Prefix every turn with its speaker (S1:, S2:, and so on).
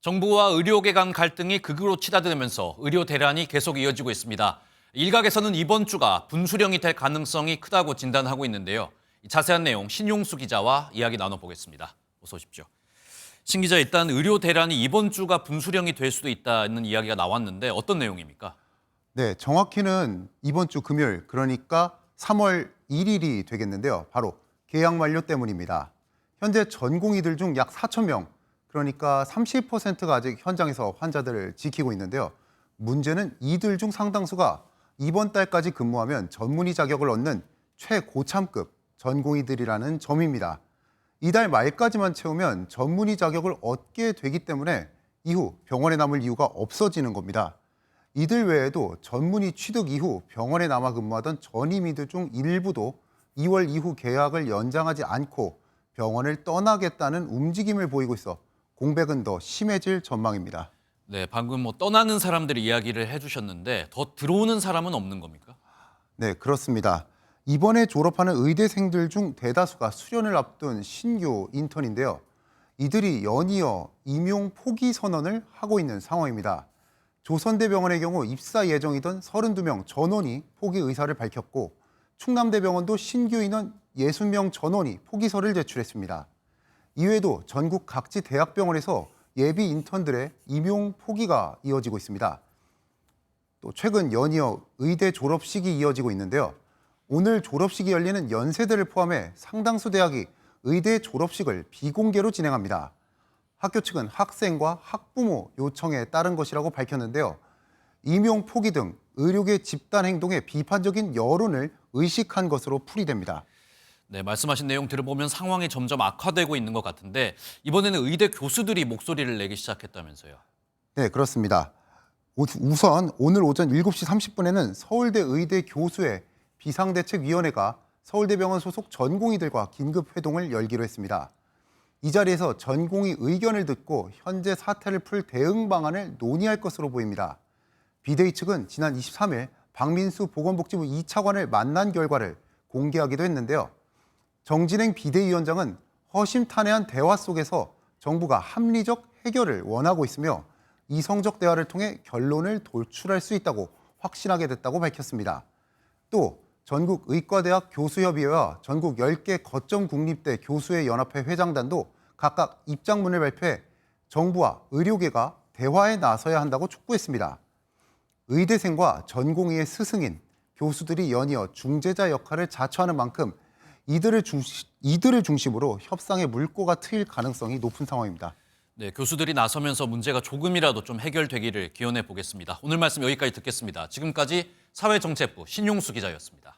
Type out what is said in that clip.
S1: 정부와 의료계 간 갈등이 극으로 치닫으면서 의료 대란이 계속 이어지고 있습니다. 일각에서는 이번 주가 분수령이 될 가능성이 크다고 진단하고 있는데요. 자세한 내용 신용수 기자와 이야기 나눠보겠습니다. 어서 오십시오. 신 기자, 일단 의료 대란이 이번 주가 분수령이 될 수도 있다는 이야기가 나왔는데 어떤 내용입니까?
S2: 네, 정확히는 이번 주 금요일, 그러니까 3월 1일이 되겠는데요. 바로 계약 만료 때문입니다. 현재 전공의들 중 약 4천 명, 그러니까 30%가 아직 현장에서 환자들을 지키고 있는데요. 문제는 이들 중 상당수가 이번 달까지 근무하면 전문의 자격을 얻는 최고참급 전공의들이라는 점입니다. 이달 말까지만 채우면 전문의 자격을 얻게 되기 때문에 이후 병원에 남을 이유가 없어지는 겁니다. 이들 외에도 전문의 취득 이후 병원에 남아 근무하던 전임의들 중 일부도 2월 이후 계약을 연장하지 않고 병원을 떠나겠다는 움직임을 보이고 있어 공백은 더 심해질 전망입니다.
S1: 네, 방금 떠나는 사람들이 이야기를 해주셨는데 더 들어오는 사람은 없는 겁니까?
S2: 네, 그렇습니다. 이번에 졸업하는 의대생들 중 대다수가 수련을 앞둔 신규 인턴인데요. 이들이 연이어 임용 포기 선언을 하고 있는 상황입니다. 조선대병원의 경우 입사 예정이던 32명 전원이 포기 의사를 밝혔고 충남대병원도 신규 인원 60명 전원이 포기서를 제출했습니다. 이외에도 전국 각지 대학병원에서 예비 인턴들의 임용 포기가 이어지고 있습니다. 또 최근 연이어 의대 졸업식이 이어지고 있는데요. 오늘 졸업식이 열리는 연세대를 포함해 상당수 대학이 의대 졸업식을 비공개로 진행합니다. 학교 측은 학생과 학부모 요청에 따른 것이라고 밝혔는데요. 임용 포기 등 의료계 집단 행동에 비판적인 여론을 의식한 것으로 풀이됩니다.
S1: 네, 말씀하신 내용 들어보면 상황이 점점 악화되고 있는 것 같은데 이번에는 의대 교수들이 목소리를 내기 시작했다면서요.
S2: 네, 그렇습니다. 우선 오늘 오전 7시 30분에는 서울대 의대 교수회 비상대책위원회가 서울대병원 소속 전공의들과 긴급 회동을 열기로 했습니다. 이 자리에서 전공의 의견을 듣고 현재 사태를 풀 대응 방안을 논의할 것으로 보입니다. 비대위 측은 지난 23일 박민수 보건복지부 2차관을 만난 결과를 공개하기도 했는데요. 정진행 비대위원장은 허심탄회한 대화 속에서 정부가 합리적 해결을 원하고 있으며 이성적 대화를 통해 결론을 도출할 수 있다고 확신하게 됐다고 밝혔습니다. 또 전국 의과대학 교수협의회와 전국 10개 거점 국립대 교수회 연합회 회장단도 각각 입장문을 발표해 정부와 의료계가 대화에 나서야 한다고 촉구했습니다. 의대생과 전공의의 스승인 교수들이 연이어 중재자 역할을 자처하는 만큼 이들을 중심으로 협상의 물꼬가 트일 가능성이 높은 상황입니다.
S1: 네, 교수들이 나서면서 문제가 조금이라도 좀 해결되기를 기원해 보겠습니다. 오늘 말씀 여기까지 듣겠습니다. 지금까지 사회정책부 신용수 기자였습니다.